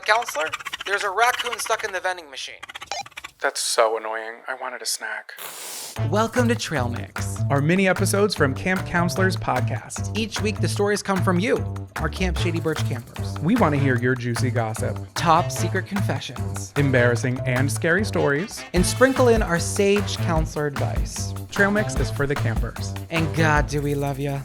Counselor, there's a raccoon stuck in the vending machine. That's so annoying. I wanted a snack. Welcome to Trail Mix. Our mini episodes from Camp Counselors podcast. Each week, the stories come from you, our Camp Shady Birch campers. We want to hear your juicy gossip, Top secret confessions, embarrassing and scary stories. and sprinkle in our sage counselor advice. Trail Mix is for the campers. And God, do we love ya.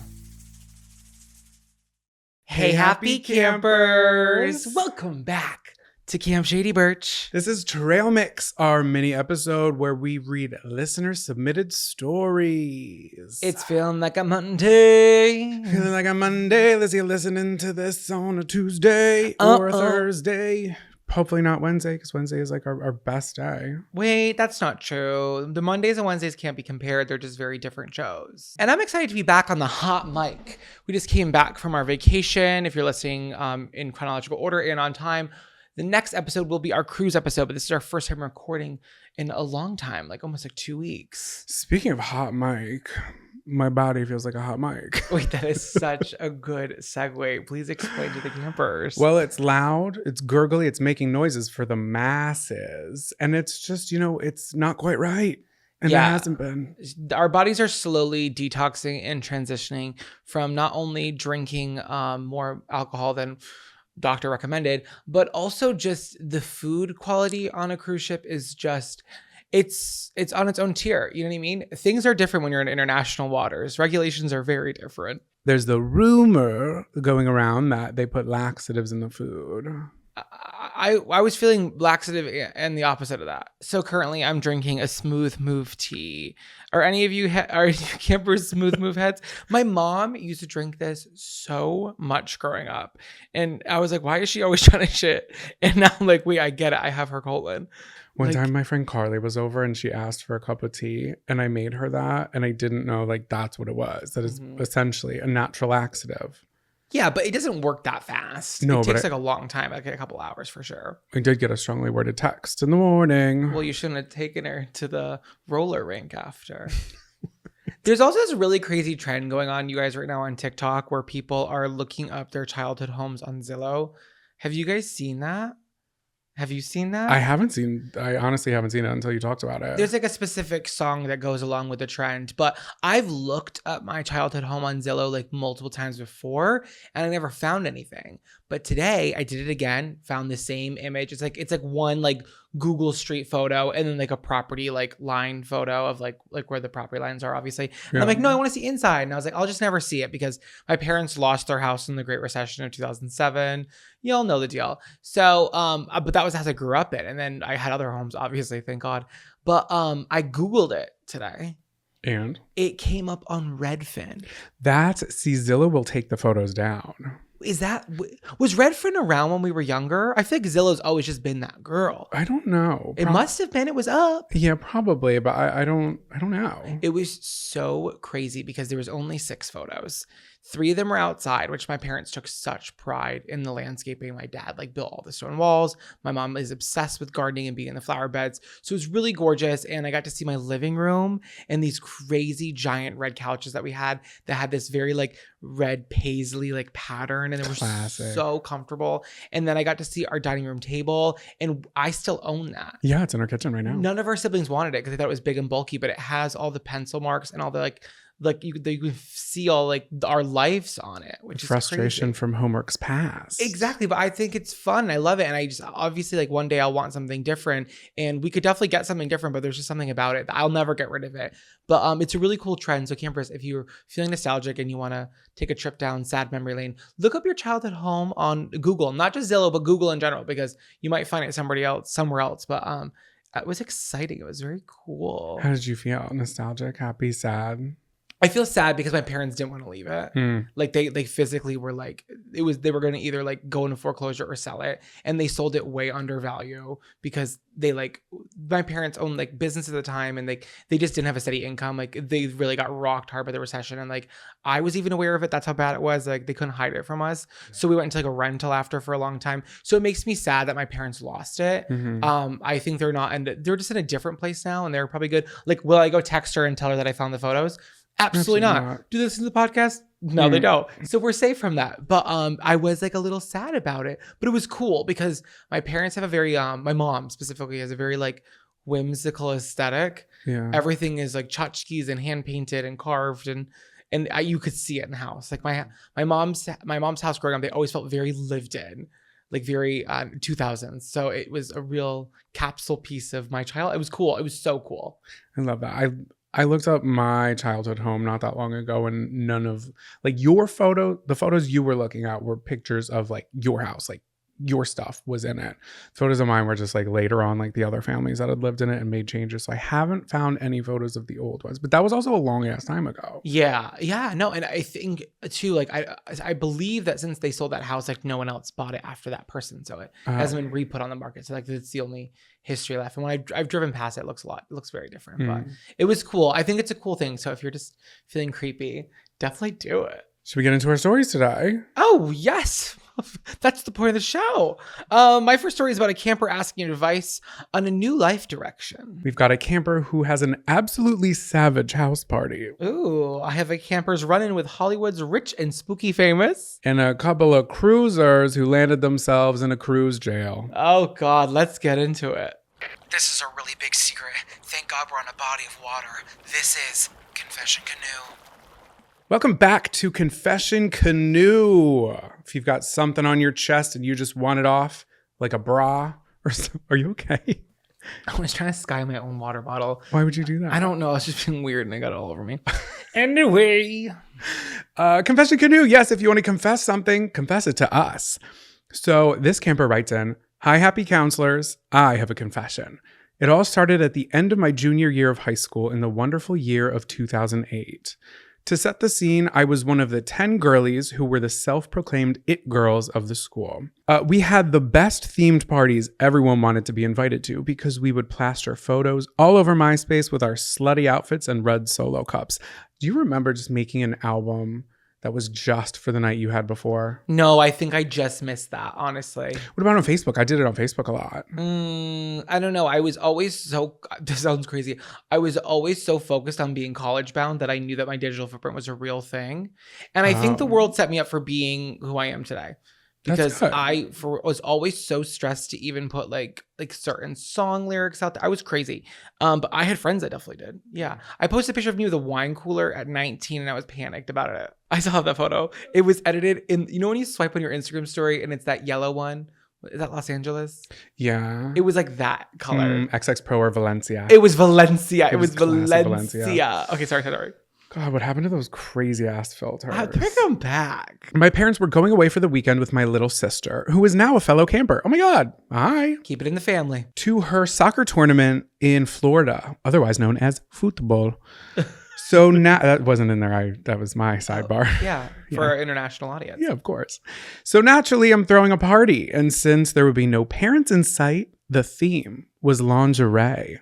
Hey, happy campers! Welcome back to Camp Shady Birch. This is Trail Mix, our mini episode where we read listener-submitted stories. It's feeling like a Monday. Feeling like a Monday. Lizzie listening to this on a Tuesday or a Thursday. Hopefully not Wednesday, because Wednesday is like our best day. Wait, that's not true. The Mondays and Wednesdays can't be compared. They're just very different shows. And I'm excited to be back on the hot mic. We just came back from our vacation. If you're listening in chronological order and on time, the next episode will be our cruise episode, but this is our first time recording in a long time, like almost like 2 weeks. Speaking of hot mic, my body feels like a hot mic. Wait, that is such a good segue. Please explain to the campers. Well, it's loud, it's gurgly, it's making noises for the masses. And it's just, it's not quite right. And it hasn't been. Our bodies are slowly detoxing and transitioning from not only drinking more alcohol than doctor recommended, but also just the food quality on a cruise ship is just, it's on its own tier. You know what I mean? Things are different when you're in international waters. Regulations are very different. There's the rumor going around that they put laxatives in the food. I was feeling laxative and the opposite of that. So currently I'm drinking a Smooth Move tea. Are any of you are you campers Smooth Move heads? My mom used to drink this so much growing up. And I was like, why is she always trying to shit? And now I'm like, wait, I get it. I have her colon. One time my friend Carly was over and she asked for a cup of tea and I made her that. And I didn't know that's what it was. That is essentially a natural laxative. Yeah, but it doesn't work that fast. No, it takes like a long time, like a couple hours for sure. I did get a strongly worded text in the morning. Well, you shouldn't have taken her to the roller rink after. There's also this really crazy trend going on, you guys, right now on TikTok where people are looking up their childhood homes on Zillow. Have you guys seen that? Have you seen that? I honestly haven't seen it until you talked about it. There's like a specific song that goes along with the trend, but I've looked up my childhood home on Zillow like multiple times before and I never found anything. But today I did it again, found the same image. It's like one like Google Street photo and then like a property like line photo of like where the property lines are, obviously. And I'm like, no, I want to see inside. And I was like, I'll just never see it because my parents lost their house in the Great Recession of 2007. You all know the deal. So, but that was the house I grew up in. And then I had other homes, obviously, thank God. But I Googled it today. And? It came up on Redfin. Zillow will take the photos down. Was Redfin around when we were younger? I feel like Zillow's always just been that girl. I don't know. It must have been. It was up. Yeah, probably, but I don't know. It was so crazy because there was only 6 photos. 3 of them were outside, which my parents took such pride in the landscaping. My dad built all the stone walls. My mom is obsessed with gardening and being in the flower beds. So it was really gorgeous. And I got to see my living room and these crazy giant red couches that we had that had this very red paisley pattern. And they were so comfortable. And then I got to see our dining room table and I still own that. Yeah, it's in our kitchen right now. None of our siblings wanted it because they thought it was big and bulky, but it has all the pencil marks and all the you can see all our lives on it, which frustration is crazy. From homework's past. Exactly. But I think it's fun. I love it. And I just obviously one day I'll want something different and we could definitely get something different, but there's just something about it that I'll never get rid of it. But it's a really cool trend. So campers, if you're feeling nostalgic and you want to take a trip down sad memory lane, look up your childhood home on Google, not just Zillow, but Google in general, because you might find it somewhere else. But it was exciting. It was very cool. How did you feel? Nostalgic, happy, sad? I feel sad because my parents didn't want to leave it. They physically were they were going to either go into foreclosure or sell it. And they sold it way under value because they my parents owned business at the time and they just didn't have a steady income. They really got rocked hard by the recession. And I was even aware of it. That's how bad it was. They couldn't hide it from us. Yeah. So we went into a rental after for a long time. So it makes me sad that my parents lost it. Mm-hmm. I think they're not, and they're just in a different place now and they're probably good. Will I go text her and tell her that I found the photos? Absolutely not. Do this in the podcast? No, they don't. So we're safe from that. But I was like a little sad about it. But it was cool because my parents have a very my mom specifically has a very like whimsical aesthetic. Yeah. Everything is like tchotchkes and hand painted and carved and you could see it in the house. Like my mom's house growing up, they always felt very lived in, like very 2000s. So it was a real capsule piece of my child. It was cool. It was so cool. I love that. I looked up my childhood home not that long ago, and none of like the photos you were looking at were pictures of like your house, like your stuff was in it. Photos of mine were just like later on, like the other families that had lived in it and made changes. So I haven't found any photos of the old ones, but that was also a long ass time ago. Yeah. No. And I think too, like I believe that since they sold that house, like no one else bought it after that person. So it hasn't been re-put on the market. So like it's the only history left. And when I've driven past it, it looks very different, but it was cool. I think it's a cool thing. So if you're just feeling creepy, definitely do it. Should we get into our stories today? Oh, yes. That's the point of the show. My first story is about a camper asking advice on a new life direction. We've got a camper who has an absolutely savage house party. Ooh, I have a camper's run-in with Hollywood's rich and spooky famous. And a couple of cruisers who landed themselves in a cruise jail. Oh, God, let's get into it. This is a really big secret. Thank God we're on a body of water. This is Confession Canoe. Welcome back to Confession Canoe. If you've got something on your chest and you just want it off, like a bra or something, are you okay? I was trying to sky my own water bottle. Why would you do that? I don't know. I was just being weird and I got it all over me. Anyway. Confession Canoe. Yes, if you want to confess something, confess it to us. So this camper writes in, "Hi, happy counselors. I have a confession. It all started at the end of my junior year of high school in the wonderful year of 2008. To set the scene, I was one of the 10 girlies who were the self-proclaimed it girls of the school. We had the best themed parties everyone wanted to be invited to because we would plaster photos all over MySpace with our slutty outfits and red Solo cups. Do you remember just making an album that was just for the night you had before? No, I think I just missed that, honestly. What about on Facebook? I did it on Facebook a lot. I don't know. I was always this sounds crazy. I was always so focused on being college bound that I knew that my digital footprint was a real thing. And I think the world set me up for being who I am today. Because I was always so stressed to even put like certain song lyrics out there. I was crazy. But I had friends that definitely did. Yeah. I posted a picture of me with a wine cooler at 19 and I was panicked about it. I still have that photo. It was edited in, you know when you swipe on your Instagram story and it's that yellow one? Is that Los Angeles? Yeah. It was like that color. XX Pro or Valencia. It was Valencia. It was Valencia. Valencia. Okay, sorry. God, what happened to those crazy ass filters? Bring them back. My parents were going away for the weekend with my little sister, who is now a fellow camper. Oh my God. Hi. Keep it in the family. To her soccer tournament in Florida, otherwise known as football. So now, that wasn't in there. That was my sidebar. Yeah, for our international audience. Yeah, of course. So naturally, I'm throwing a party. And since there would be no parents in sight, the theme was lingerie.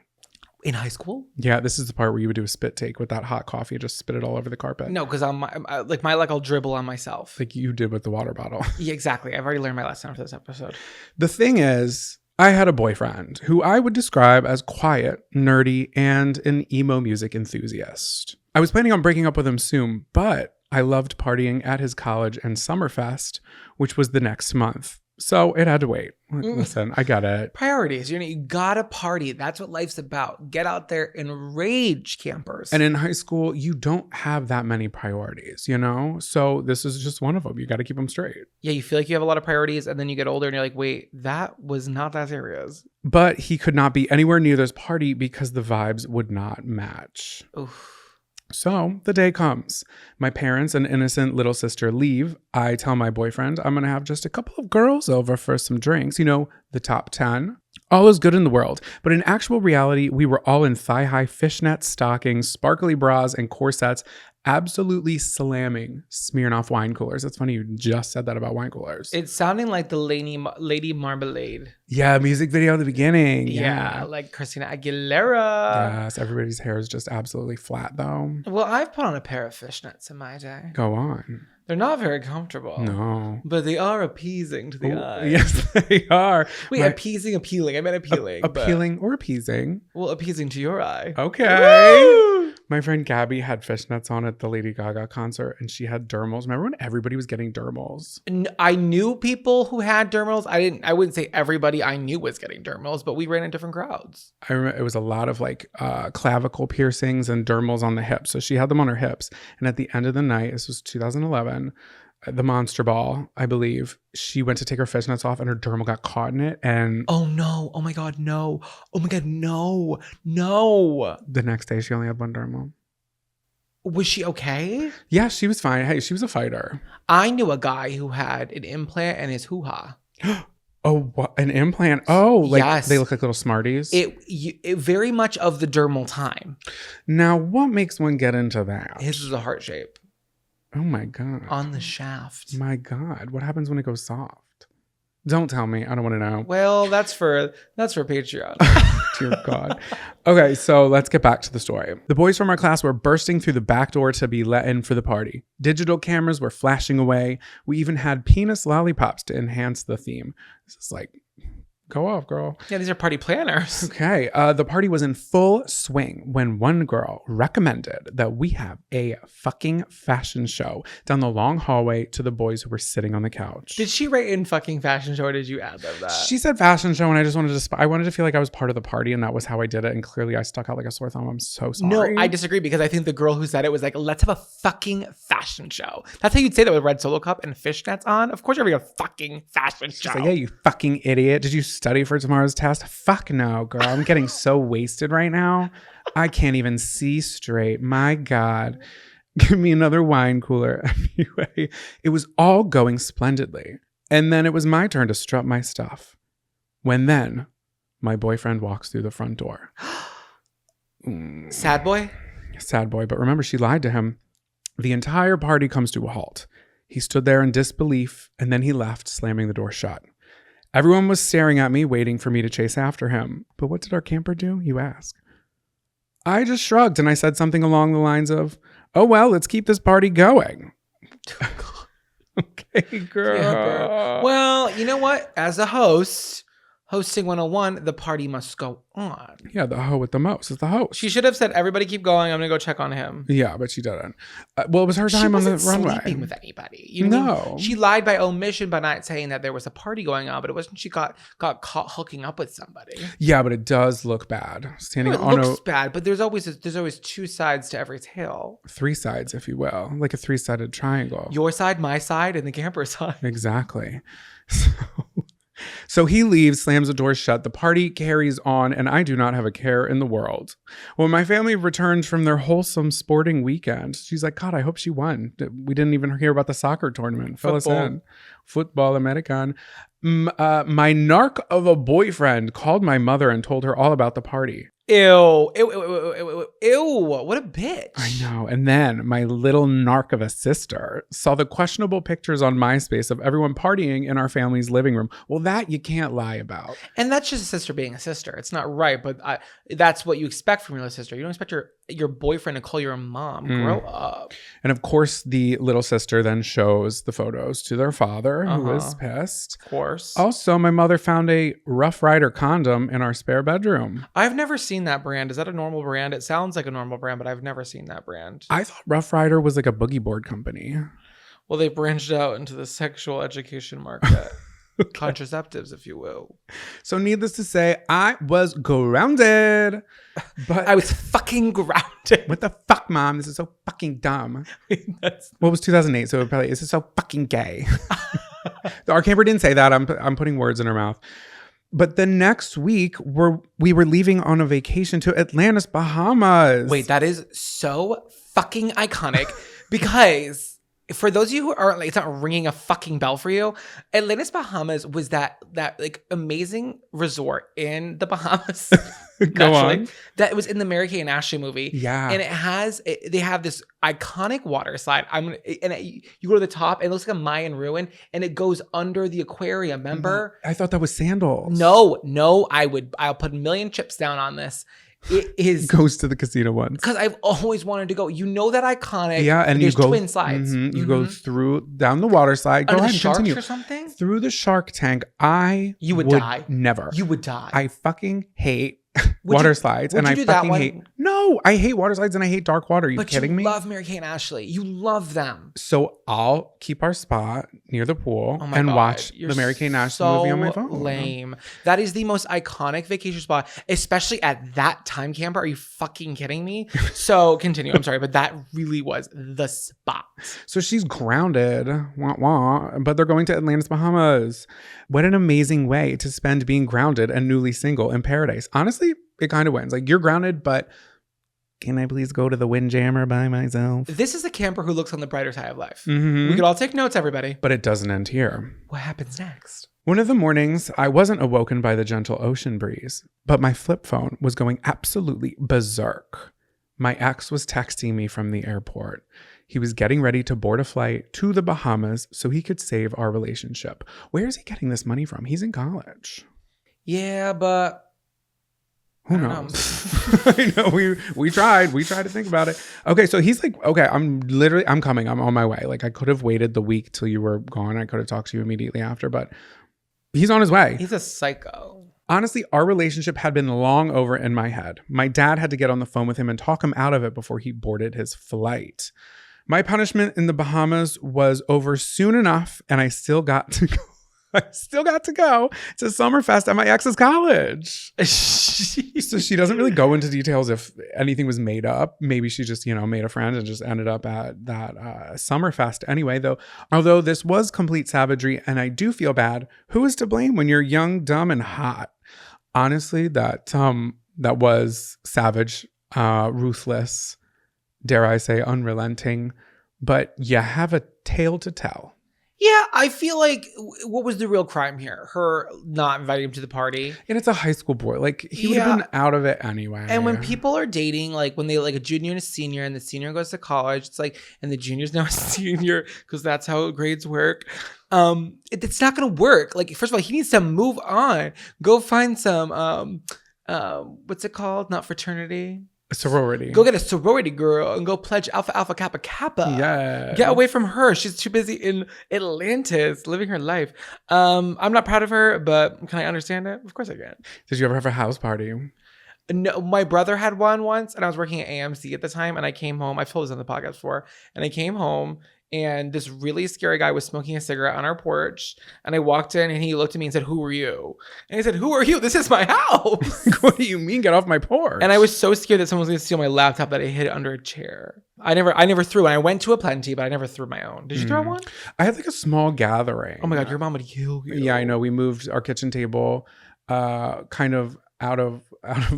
In high school? Yeah, this is the part where you would do a spit take with that hot coffee, just spit it all over the carpet. No, because I'll dribble on myself. Like you did with the water bottle. Yeah, exactly. I've already learned my lesson after this episode. The thing is, I had a boyfriend who I would describe as quiet, nerdy, and an emo music enthusiast. I was planning on breaking up with him soon, but I loved partying at his college and Summerfest, which was the next month. So it had to wait. Listen, I got it. Priorities. You gotta party. That's what life's about. Get out there and rage, campers. And in high school, you don't have that many priorities, So this is just one of them. You got to keep them straight. Yeah, you feel like you have a lot of priorities, and then you get older and you're like, wait, that was not that serious. But he could not be anywhere near this party because the vibes would not match. Oof. So the day comes. My parents and innocent little sister leave. I tell my boyfriend I'm going to have just a couple of girls over for some drinks, the top 10. All is good in the world. But in actual reality, we were all in thigh-high fishnet stockings, sparkly bras, and corsets, absolutely slamming Smirnoff wine coolers. It's funny you just said that about wine coolers. It's sounding like the Lady Marmalade. Yeah, music video at the beginning. Yeah, like Christina Aguilera. Yes, everybody's hair is just absolutely flat though. Well, I've put on a pair of fishnets in my day. Go on. They're not very comfortable. No. But they are appeasing to the eye. Yes, they are. Wait, appealing. I meant appealing. Appealing or appeasing? Well, appeasing to your eye. Okay. Woo! My friend Gabby had fishnets on at the Lady Gaga concert, and she had dermals. Remember when everybody was getting dermals? I knew people who had dermals. I wouldn't say everybody I knew was getting dermals, but we ran in different crowds. I remember it was a lot of like clavicle piercings and dermals on the hips. So she had them on her hips. And at the end of the night, this was 2011, the Monster Ball, I believe, she went to take her fishnets off and her dermal got caught in it. And Oh no. Oh my God, no. Oh my God, no. No. the next day she only had one dermal. Was she okay? Yeah, she was fine. Hey, she was a fighter. I knew a guy who had an implant in his hoo-ha. Oh, what? An implant? Oh, like Yes. they look like little Smarties. It very much of the dermal time. Now, what makes one get into that? His was a heart shape Oh my God. on the shaft. My God. What happens when it goes soft? Don't tell me. I don't want to know. Well, that's for Patreon. Dear God. Okay, so let's get back to the story. The boys from our class were bursting through the back door to be let in for the party. Digital cameras were flashing away. We even had penis lollipops to enhance the theme. This is like, go off, girl. Yeah, these are party planners. Okay, the party was in full swing when one girl recommended that we have a fucking fashion show down the long hallway to the boys who were sitting on the couch. Did she write in fucking fashion show or did you add that? She said fashion show, and I just wanted to. I wanted to feel like I was part of the party, and that was how I did it. And clearly, I stuck out like a sore thumb. I'm so sorry. No, I disagree because I think the girl who said it was like, let's have a fucking fashion show. That's how you'd say that with a red Solo cup and fishnets on. Of course you're having a fucking fashion show. She's like, yeah, you fucking idiot. Did you study for tomorrow's test? Fuck no, girl. I'm getting so wasted right now. I can't even see straight. My God. Give me another wine cooler. Anyway, it was all going splendidly. And then it was my turn to strut my stuff. When then, my boyfriend walks through the front door. Sad boy? Sad boy, but remember, she lied to him. The entire party comes to a halt. He stood there in disbelief, and then he left, slamming the door shut. Everyone was staring at me, waiting for me to chase after him. But what did our camper do, you ask? I just shrugged, and I said something along the lines of, oh, well, let's keep this party going. Okay, girl. Yeah, girl. Well, you know what? As a host, hosting 101, the party must go on. Yeah, the hoe with the most is the host. She should have said, everybody keep going. I'm going to go check on him. Yeah, but she didn't. Well, it was her time on the runway. Sleeping with anybody. You know what I mean? She lied by omission by not saying that there was a party going on, but it wasn't she got caught hooking up with somebody. Yeah, but it does look bad. Standing It on looks bad, but there's always two sides to every tale. three sides, if you will, like a three-sided triangle. Your side, my side, and the camper side. Exactly. So he leaves, slams the door shut. The party carries on, and I do not have a care in the world. When my family returned from their wholesome sporting weekend, she's like, God, I hope she won. We didn't even hear about the soccer tournament. Fill us in. Football American. My narc of a boyfriend called my mother and told her all about the party. Ew. Ew. What a bitch. I know. And then my little narc of a sister saw the questionable pictures on MySpace of everyone partying in our family's living room. Well, that you can't lie about. And that's just a sister being a sister. It's not right, but that's what you expect from your little sister. You don't expect your boyfriend to call your mom. Grow up. And of course, the little sister then shows the photos to their father, who was pissed. Of course. Also, my mother found a Rough Rider condom in our spare bedroom. I've never seen that brand. Is that a normal brand? It sounds like a normal brand, but I've never seen that brand. I thought Rough Rider was like a boogie board company. Well, they branched out into the sexual education market. Contraceptives, if you will. So needless to say, I was grounded. But I was fucking grounded. What the fuck, Mom? This is so fucking dumb. That's What was 2008? So it probably, this is so fucking gay. Our camper didn't say that. I'm putting words in her mouth. But the next week, we were leaving on a vacation to Atlantis, Bahamas. Wait, that is so fucking iconic because for those of you who aren't like, it's not ringing a fucking bell for you. Atlantis, Bahamas was that like amazing resort in the Bahamas. Go on. That was in the Mary Kay and Ashley movie. Yeah. And they have this iconic water slide. You go to the top and it looks like a Mayan ruin and it goes under the aquarium. Remember? I thought that was sandals. No, I'll put a million chips down on this. It is Goes to the casino once. because I've always wanted to go. You know that iconic. Yeah, and there's you go twin slides. You go down the water slide. Go Under ahead the and sharks continue. or something. Through the shark tank. You would die. Never. You would die. I fucking hate water slides. would And you I do that fucking one? hate. No, I hate water slides and I hate dark water. Are you But kidding you me? love Mary-Kate and Ashley. You love them. So I'll keep our spot near the pool Oh my and God, watch you're the Mary-Kate and Ashley so movie on my phone. lame. That is the most iconic vacation spot, especially at that time, Camper. Are you fucking kidding me? So continue. I'm sorry, but that really was the spot. So she's grounded, wah, wah, but they're going to Atlantis, Bahamas. What an amazing way to spend being grounded and newly single in paradise. Honestly, it kind of wins. Like, you're grounded, but can I please go to the Windjammer by myself? This is the camper who looks on the brighter side of life. Mhm. We could all take notes, everybody. But it doesn't end here. What happens next? One of the mornings, I wasn't awoken by the gentle ocean breeze, but my flip phone was going absolutely berserk. My ex was texting me from the airport. He was getting ready to board a flight to the Bahamas so he could save our relationship. Where is he getting this money from? He's in college. Yeah, but Who I don't knows? I know we tried to think about it. Okay, so he's like, okay, I'm coming. I'm on my way. Like, I could have waited the week till you were gone. I could have talked to you immediately after, but he's on his way. He's a psycho. Honestly, our relationship had been long over in my head. My dad had to get on the phone with him and talk him out of it before he boarded his flight. My punishment in the Bahamas was over soon enough, and I still got to go. I still got to go to Summerfest at my ex's college. So she doesn't really go into details if anything was made up. Maybe she just, made a friend and just ended up at that Summerfest anyway, though. Although this was complete savagery, and I do feel bad. Who is to blame when you're young, dumb, and hot? Honestly, that was savage, ruthless, dare I say, unrelenting. But you have a tale to tell. Yeah, I feel like what was the real crime here? Her not inviting him to the party. And it's a high school boy. Like, he would have been out of it anyway. And when people are dating, like when they like a junior and a senior, and the senior goes to college, it's like, and the junior's now a senior because that's how grades work. It's not gonna work. Like, first of all, he needs to move on. Go find some what's it called? Not fraternity. A sorority. Go get a sorority girl and go pledge Alpha Alpha Kappa Kappa. Yeah. Get away from her. She's too busy in Atlantis living her life. I'm not proud of her, but can I understand it? Of course I can. Did you ever have a house party? No, my brother had one once, and I was working at AMC at the time, and I came home. I've told this on the podcast before, and I came home, and this really scary guy was smoking a cigarette on our porch, and I walked in, and he looked at me and said, "Who are you?" And I said, "Who are you? This is my house." What do you mean, get off my porch? And I was so scared that someone was going to steal my laptop that I hid it under a chair. I never threw one. I went to a plenty, but I never threw my own. Did you throw one? I had like a small gathering. Oh my God, your mom would kill you. Yeah, I know. We moved our kitchen table kind of out of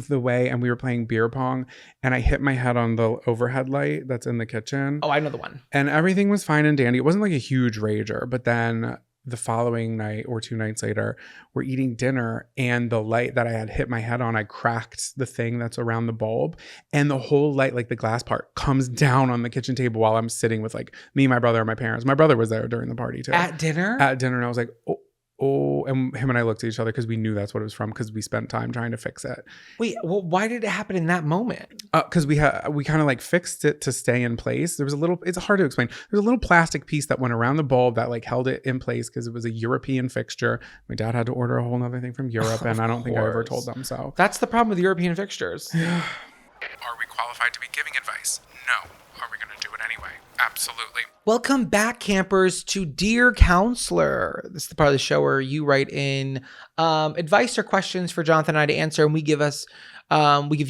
the way, and we were playing beer pong, and I hit my head on the overhead light that's in the kitchen. Oh, I know the one. And everything was fine and dandy. It wasn't like a huge rager, but then the following night or 2 nights later, we're eating dinner, and the light that I had hit my head on, I cracked the thing that's around the bulb, and the whole light, like the glass part, comes down on the kitchen table while I'm sitting with like me, my brother, and my parents. My brother was there during the party too. At dinner? And I was like, oh, and him and I looked at each other because we knew that's what it was from, because we spent time trying to fix it. Wait, well, why did it happen in that moment? Because we kind of like fixed it to stay in place. There was it's hard to explain. There's a little plastic piece that went around the bulb that like held it in place because it was a European fixture. My dad had to order a whole nother thing from Europe, and I don't think I ever told them so. That's the problem with European fixtures. Are we qualified to be giving advice? No. Are we going to do it anyway? Absolutely. Welcome back, campers, to Dear Counselor. This is the part of the show where you write in advice or questions for Jonathan and I to answer, and we give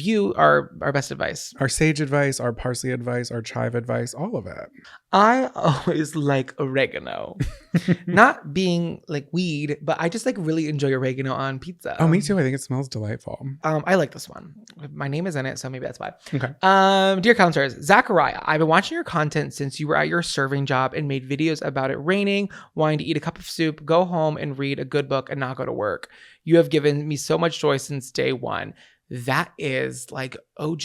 you our best advice. Our sage advice, our parsley advice, our chive advice, all of it. I always like oregano. Not being like weed, but I just like really enjoy oregano on pizza. Oh, me too. I think it smells delightful. I like this one. My name is in it, so maybe that's why. Okay. Dear counselors, Zachariah, I've been watching your content since you were at your serving job and made videos about it raining, wanting to eat a cup of soup, go home and read a good book and not go to work. You have given me so much joy since day one. That is like OG.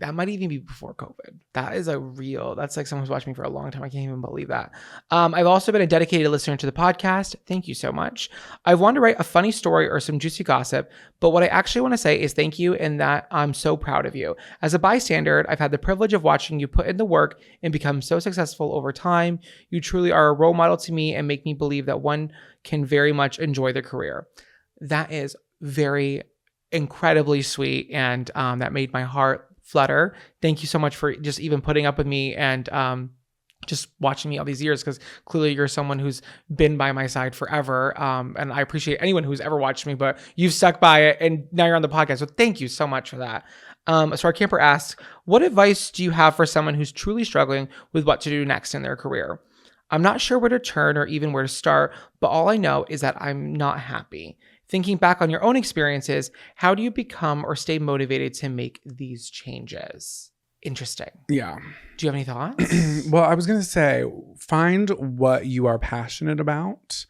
That might even be before COVID. That's like someone's watched me for a long time. I can't even believe that. I've also been a dedicated listener to the podcast. Thank you so much. I want to write a funny story or some juicy gossip, but what I actually want to say is thank you and that I'm so proud of you. As a bystander, I've had the privilege of watching you put in the work and become so successful over time. You truly are a role model to me and make me believe that one can very much enjoy their career. That is very incredibly sweet, and that made my heart flutter. Thank you so much for just even putting up with me and just watching me all these years, because clearly you're someone who's been by my side forever. And I appreciate anyone who's ever watched me, but you've stuck by it and now you're on the podcast. So thank you so much for that. So our camper asks, what advice do you have for someone who's truly struggling with what to do next in their career? I'm not sure where to turn or even where to start, but all I know is that I'm not happy. Thinking back on your own experiences, how do you become or stay motivated to make these changes? Interesting. Yeah. Do you have any thoughts? Well, I was going to say, find what you are passionate about.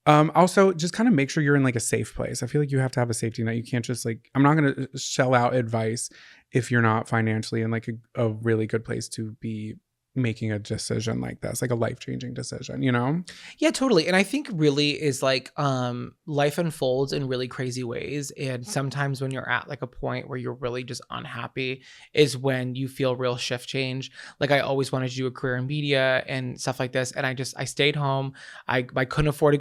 Also, just kind of make sure you're in like a safe place. I feel like you have to have a safety net. You can't just like, I'm not going to shell out advice if you're not financially in like a really good place to be making a decision like this, like a life-changing decision, you know? Yeah, totally. And I think really is like life unfolds in really crazy ways. And sometimes when you're at like a point where you're really just unhappy is when you feel real shift change. Like I always wanted to do a career in media and stuff like this. And I stayed home. I couldn't afford to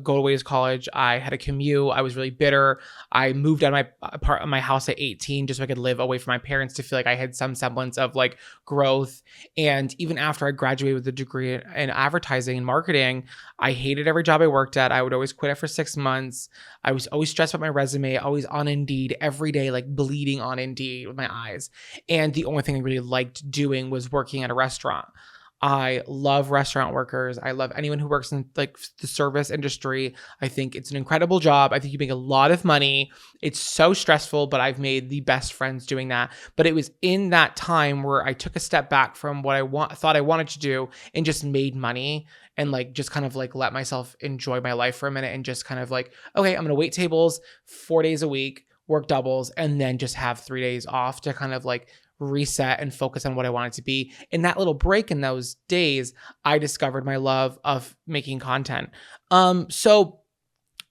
go away to college. I had a commute. I was really bitter. I moved out of my house at 18 just so I could live away from my parents to feel like I had some semblance of like growth. And even after I graduated with a degree in advertising and marketing, I hated every job I worked at. I would always quit after 6 months. I was always stressed about my resume, always on Indeed every day, like bleeding on Indeed with my eyes. And the only thing I really liked doing was working at a restaurant. I love restaurant workers. I love anyone who works in like the service industry. I think it's an incredible job. I think you make a lot of money. It's so stressful, but I've made the best friends doing that. But it was in that time where I took a step back from what I thought I wanted to do and just made money and like just kind of like let myself enjoy my life for a minute and just kind of like, okay, I'm going to wait tables 4 days a week, work doubles, and then just have 3 days off to kind of like reset and focus on what I wanted to be. In that little break in those days, I discovered my love of making content. And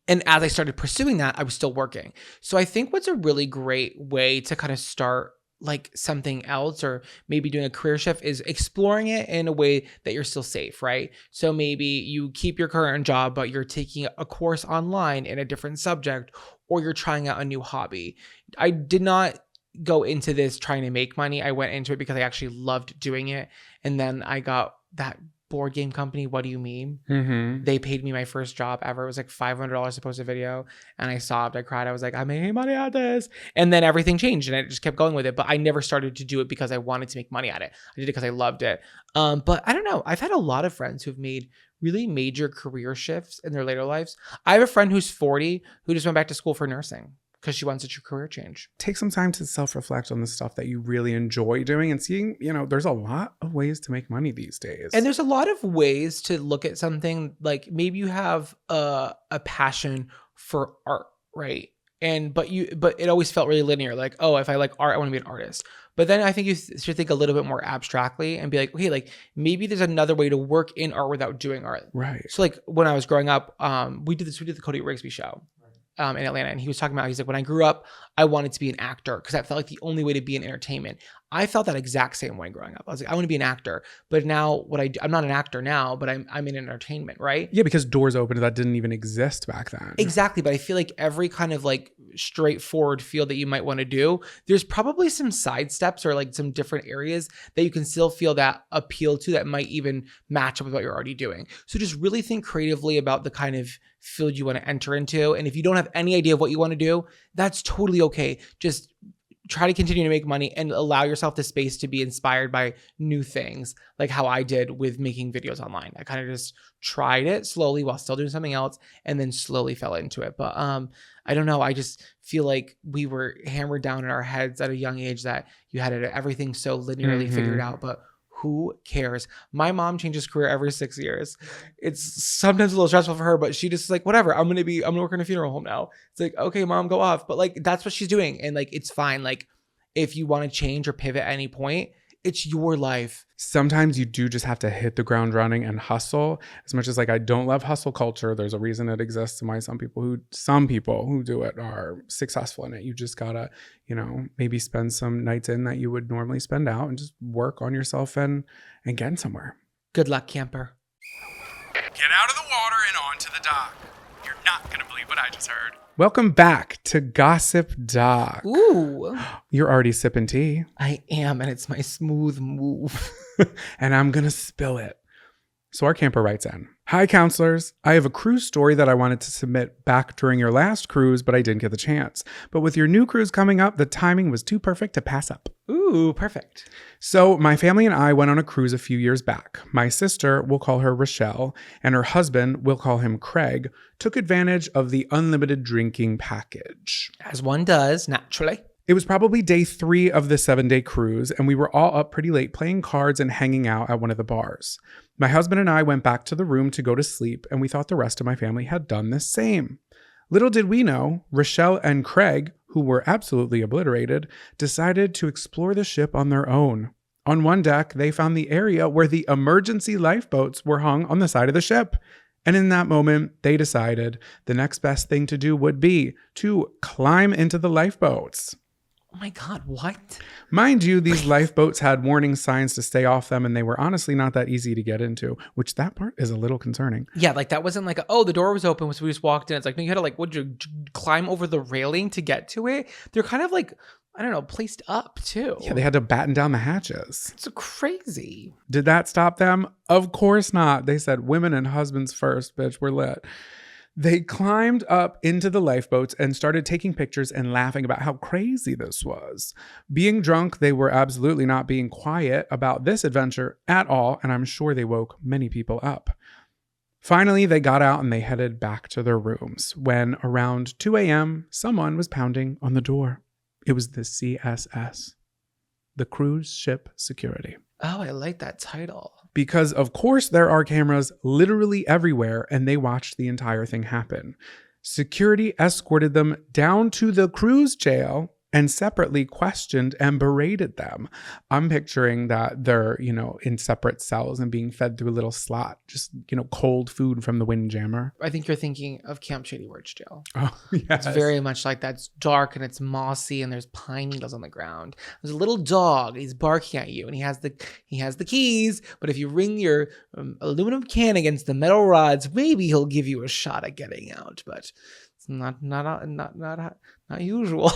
as I started pursuing that, I was still working. So I think what's a really great way to kind of start like something else or maybe doing a career shift is exploring it in a way that you're still safe, right? So maybe you keep your current job, but you're taking a course online in a different subject, or you're trying out a new hobby. I did not go into this trying to make money. I went into it because I actually loved doing it. And then I got that board game company, What Do You Mean? Mm-hmm. They paid me my first job ever. It was like $500 to post a video. And I sobbed, I cried. I was like, I'm making money at this. And then everything changed and I just kept going with it. But I never started to do it because I wanted to make money at it. I did it because I loved it. But I don't know. I've had a lot of friends who've made really major career shifts in their later lives. I have a friend who's 40 who just went back to school for nursing because she wants a career change. Take some time to self-reflect on the stuff that you really enjoy doing and seeing, there's a lot of ways to make money these days. And there's a lot of ways to look at something. Like maybe you have a passion for art, right? But it always felt really linear. Like, oh, if I like art, I want to be an artist. But then I think you should think a little bit more abstractly and be like, okay, like maybe there's another way to work in art without doing art. Right. So like when I was growing up, we did the Cody Rigsby show. In Atlanta. And he was talking about, he's like, when I grew up, I wanted to be an actor because that felt like the only way to be in entertainment. I felt that exact same way growing up. I was like, I want to be an actor. But now I'm not an actor now, but I'm in entertainment, right? Yeah, because doors opened that didn't even exist back then. Exactly. But I feel like every kind of like straightforward field that you might want to do, there's probably some side steps or like some different areas that you can still feel that appeal to that might even match up with what you're already doing. So just really think creatively about the kind of field you want to enter into. And if you don't have any idea of what you want to do, that's totally okay. Just try to continue to make money and allow yourself the space to be inspired by new things, like how I did with making videos online. I kind of just tried it slowly while still doing something else and then slowly fell into it. But I don't know. I just feel like we were hammered down in our heads at a young age that you had everything so linearly figured out, but who cares? My mom changes career every 6 years. It's sometimes a little stressful for her, but she just like, whatever, I'm going to work in a funeral home now. It's like, okay, mom, go off. But like, that's what she's doing. And like, it's fine. Like if you want to change or pivot at any point, it's your life. Sometimes you do just have to hit the ground running and hustle. As much as like I don't love hustle culture, there's a reason it exists and why some people who do it are successful in it. You just gotta, maybe spend some nights in that you would normally spend out and just work on yourself and getting somewhere. Good luck, camper. Get out of the water and onto the dock. You're not going to believe what I just heard. Welcome back to Gossip Doc. Ooh. You're already sipping tea. I am, and it's my smooth move. And I'm going to spill it. So our camper writes in, "Hi, counselors. I have a cruise story that I wanted to submit back during your last cruise, but I didn't get the chance. But with your new cruise coming up, the timing was too perfect to pass up." Ooh, perfect. So my family and I went on a cruise a few years back. My sister, we'll call her Rochelle, and her husband, we'll call him Craig, took advantage of the unlimited drinking package. As one does, naturally. It was probably day 3 of the 7-day cruise, and we were all up pretty late playing cards and hanging out at one of the bars. My husband and I went back to the room to go to sleep, and we thought the rest of my family had done the same. Little did we know, Rochelle and Craig, who were absolutely obliterated, decided to explore the ship on their own. On one deck, they found the area where the emergency lifeboats were hung on the side of the ship. And in that moment, they decided the next best thing to do would be to climb into the lifeboats. Oh my God, what? Mind you, these lifeboats had warning signs to stay off them, and they were honestly not that easy to get into, which that part is a little concerning. Yeah, like that wasn't like, the door was open, so we just walked in. It's like, no, you had to would you climb over the railing to get to it? They're kind of like, I don't know, placed up too. Yeah, they had to batten down the hatches. It's crazy. Did that stop them? Of course not. They said, women and husbands first, bitch, we're lit. They climbed up into the lifeboats and started taking pictures and laughing about how crazy this was. Being drunk, they were absolutely not being quiet about this adventure at all, and I'm sure they woke many people up. Finally, they got out and they headed back to their rooms when around 2 a.m., someone was pounding on the door. It was the CSS, the Cruise Ship Security. Oh, I like that title. Because, of course, there are cameras literally everywhere, and they watched the entire thing happen. Security escorted them down to the cruise jail and separately questioned and berated them. I'm picturing that they're, in separate cells and being fed through a little slot, just, cold food from the Windjammer. I think you're thinking of Camp Shady Words Jail. Oh, yes. It's very much like that. It's dark and it's mossy and there's pine needles on the ground. There's a little dog. He's barking at you and he has the keys. But if you ring your aluminum can against the metal rods, maybe he'll give you a shot at getting out. But it's not usual.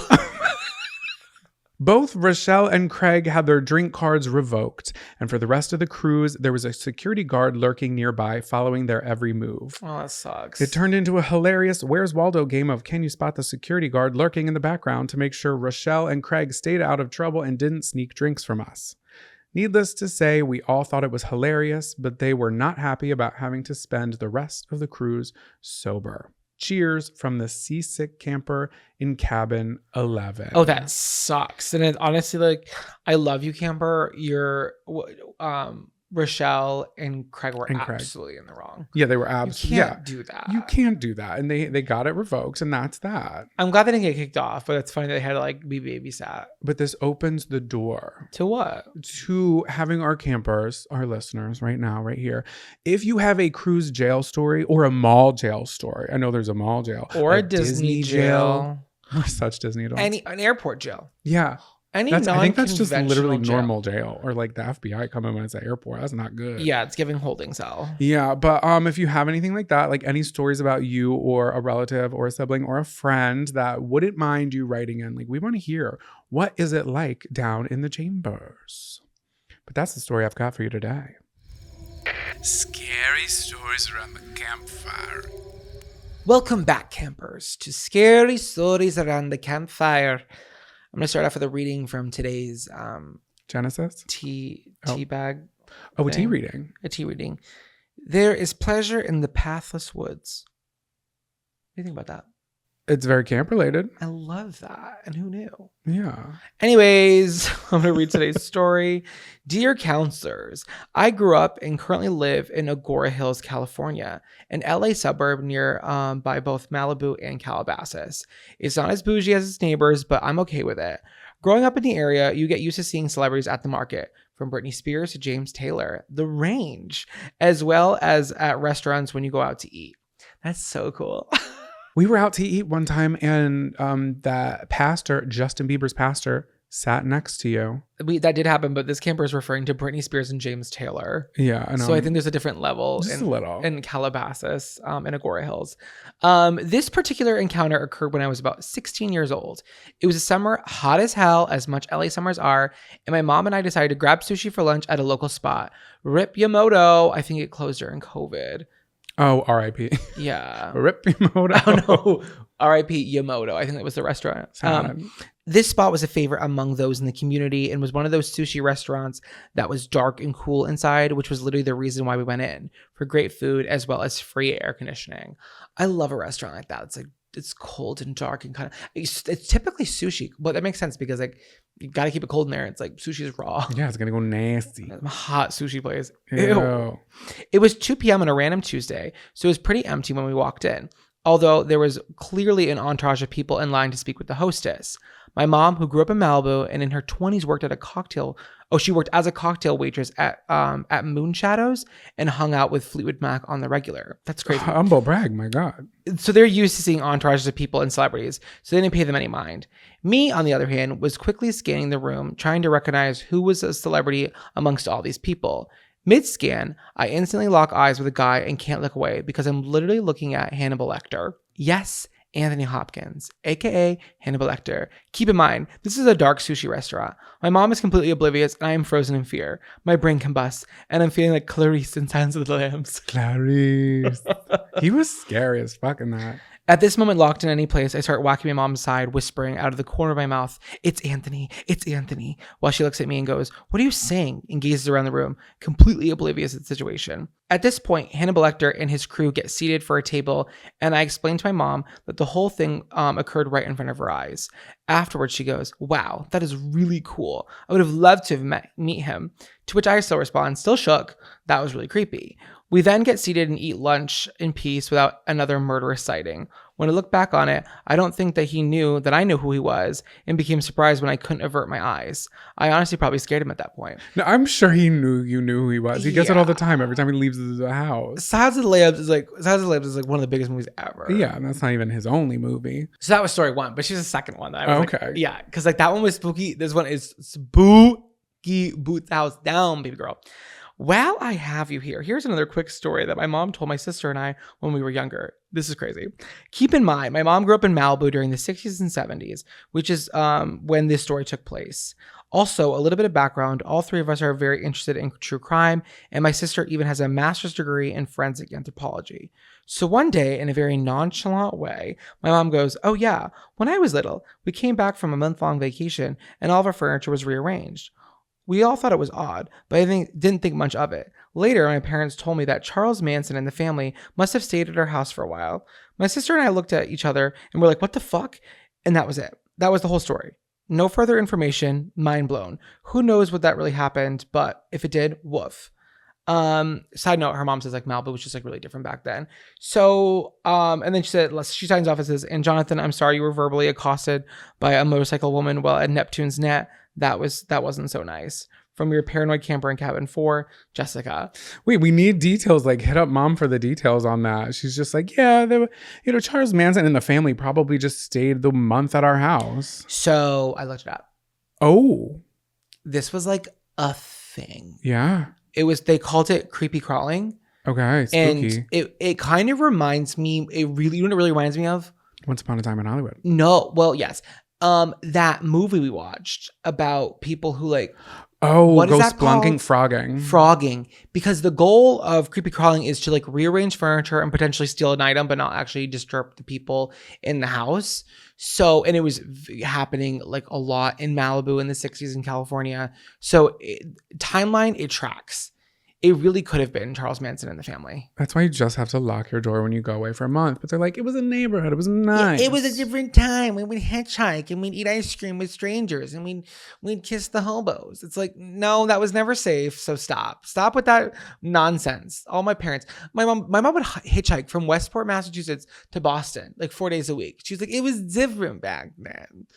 Both Rochelle and Craig had their drink cards revoked, and for the rest of the cruise, there was a security guard lurking nearby, following their every move. Oh, that sucks. It turned into a hilarious Where's Waldo game of can you spot the security guard lurking in the background to make sure Rochelle and Craig stayed out of trouble and didn't sneak drinks from us. Needless to say, we all thought it was hilarious, but they were not happy about having to spend the rest of the cruise sober. Cheers from the seasick camper in cabin 11. Oh, that sucks. And it, honestly, I love you, camper. You're Rochelle and Craig were absolutely in the wrong. Yeah, they were absolutely. You can't do that. You can't do that. And they got it revoked, and that's that. I'm glad they didn't get kicked off, but it's funny that they had to be babysat. But this opens the door. To what? To having our campers, our listeners right now, right here. If you have a cruise jail story or a mall jail story, I know there's a mall jail. Or a Disney jail. We're such Disney adults. An airport jail. Yeah. I think that's just literally normal jail, or like the FBI coming when it's at airport. That's not good. Yeah, it's giving holding cell. Yeah, but if you have anything like that, like any stories about you or a relative or a sibling or a friend that wouldn't mind you writing in, like we want to hear, what is it like down in the chambers? But that's the story I've got for you today. Scary stories around the campfire. Welcome back, campers, to Scary Stories Around the Campfire. I'm going to start off with a reading from today's Genesis tea bag. Oh, a tea reading. A tea reading. There is pleasure in the pathless woods. What do you think about that? It's very camp related. I love that. And who knew? Yeah. Anyways, I'm going to read today's story. Dear counselors, I grew up and currently live in Agora Hills, California, an LA suburb near by both Malibu and Calabasas. It's not as bougie as its neighbors, but I'm okay with it. Growing up in the area, you get used to seeing celebrities at the market, from Britney Spears to James Taylor, the range, as well as at restaurants when you go out to eat. That's so cool. We were out to eat one time, and that pastor, Justin Bieber's pastor, sat next to you. That did happen, but this camper is referring to Britney Spears and James Taylor. Yeah, I know. So I think there's a different level Just a little. in Calabasas, in Agora Hills. This particular encounter occurred when I was about 16 years old. It was a summer, hot as hell, as much LA summers are, and my mom and I decided to grab sushi for lunch at a local spot. Rip Yamoto. I think it closed during COVID. Oh, R.I.P. Yeah. Rip Yamoto. Oh no. R.I.P. Yamoto. I think that was the restaurant. This spot was a favorite among those in the community and was one of those sushi restaurants that was dark and cool inside, which was literally the reason why we went in, for great food as well as free air conditioning. I love a restaurant like that. It's like, it's cold and dark and kind of, it's typically sushi, but that makes sense because like you got to keep it cold in there. It's like sushi is raw. Yeah, it's going to go nasty. A hot sushi place. Ew. It was 2 p.m. on a random Tuesday, so it was pretty empty when we walked in, although there was clearly an entourage of people in line to speak with the hostess. My mom, who grew up in Malibu and in her 20s worked she worked as a cocktail waitress at Moon Shadows and hung out with Fleetwood Mac on the regular. That's crazy. Humble brag, my God. So they're used to seeing entourages of people and celebrities, so they didn't pay them any mind. Me, on the other hand, was quickly scanning the room, trying to recognize who was a celebrity amongst all these people. Mid-scan, I instantly lock eyes with a guy and can't look away because I'm literally looking at Hannibal Lecter. Yes, Anthony Hopkins, aka Hannibal Lecter. Keep in mind, this is a dark sushi restaurant. My mom is completely oblivious and I am frozen in fear. My brain combusts and I'm feeling like Clarice in Silence of the Lambs. Clarice. He was scary as fuck in that. At this moment, locked in any place, I start whacking my mom's side, whispering out of the corner of my mouth, "It's Anthony, it's Anthony," while she looks at me and goes, "What are you saying?" and gazes around the room, completely oblivious of the situation. At this point, Hannibal Lecter and his crew get seated for a table, and I explain to my mom that the whole thing occurred right in front of her eyes. Afterwards, she goes, "Wow, that is really cool. I would have loved to have meet him." To which I still respond, still shook, "That was really creepy." We then get seated and eat lunch in peace without another murderous sighting. When I look back on it, I don't think that he knew that I knew who he was and became surprised when I couldn't avert my eyes. I honestly probably scared him at that point. No, I'm sure he knew you knew who he was. He gets it all the time every time he leaves the house. Silence of the Lambs is like one of the biggest movies ever. Yeah, and that's not even his only movie. So that was story one, but she's the second one. That I was okay. Like, yeah, because like that one was spooky. This one is spooky. Boot the house down, baby girl. While I have you here, here's another quick story that my mom told my sister and I when we were younger. This is crazy. Keep in mind, my mom grew up in Malibu during the 60s and 70s, which is when this story took place. Also, a little bit of background, all three of us are very interested in true crime, and my sister even has a master's degree in forensic anthropology. So one day, in a very nonchalant way, my mom goes, "Oh yeah, when I was little, we came back from a month-long vacation, and all of our furniture was rearranged. We all thought it was odd, but I didn't think much of it. Later, my parents told me that Charles Manson and the family must have stayed at our house for a while. My sister and I looked at each other and were like, what the fuck? And that was it. That was the whole story. No further information, mind blown. Who knows what that really happened, but if it did, woof." Side note, her mom says like Malibu was just like really different back then. So, and then she signs off and says, "And Jonathan, I'm sorry you were verbally accosted by a motorcycle woman while at Neptune's Net. That wasn't so nice. From your paranoid camper in cabin 4, Jessica." Wait, we need details. Like, hit up mom for the details on that. She's just like, yeah, Charles Manson and the family probably just stayed the month at our house. So I looked it up. Oh, this was like a thing. Yeah. They called it creepy crawling. Okay, spooky. And it kind of reminds me, you know what it really reminds me of? Once Upon a Time in Hollywood. No, well, yes. That movie we watched about people who like, what go splunking, frogging, because the goal of creepy crawling is to like rearrange furniture and potentially steal an item, but not actually disturb the people in the house. So, and it was happening like a lot in Malibu in the 60s in California. So timeline, it tracks. It really could have been Charles Manson and the family. That's why you just have to lock your door when you go away for a month. But they're like, it was a neighborhood. It was nice. Yeah, it was a different time. We would hitchhike and we'd eat ice cream with strangers and we'd kiss the hobos. It's like, no, that was never safe. So stop with that nonsense. All my parents, my mom would hitchhike from Westport, Massachusetts to Boston like 4 days a week. She was like, it was different back then.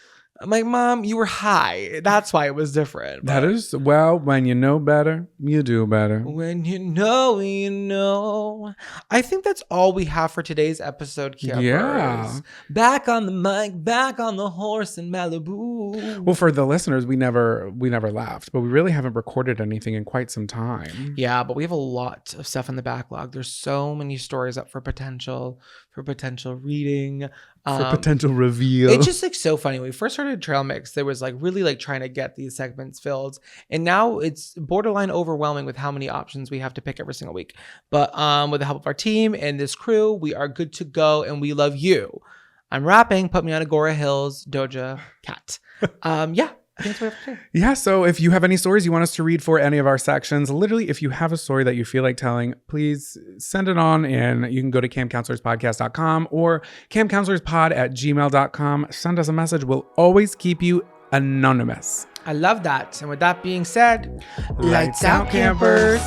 I'm like, Mom, you were high. That's why it was different. That But is, well, when you know better, you do better. when you know, you know. I think that's all we have for today's episode, campers. Yeah. Back on the mic, back on the horse in Malibu. Well, for the listeners, we never laughed, but we really haven't recorded anything in quite some time. Yeah, but we have a lot of stuff in the backlog. There's so many stories up for potential reading. For potential reveal. It's just like so funny. When we first started Trail Mix, there was like really like trying to get these segments filled. And now it's borderline overwhelming with how many options we have to pick every single week. But with the help of our team and this crew, we are good to go and we love you. I'm rapping. Put me on Agora Hills, Doja Cat. Yeah. I think that's what I have to say. Yeah, so if you have any stories you want us to read for any of our sections, literally, if you have a story that you feel like telling, please send it on and you can go to campcounselorspodcast.com or campcounselorspod@gmail.com. Send us a message. We'll always keep you anonymous. I love that. And with that being said, Lights out, campers.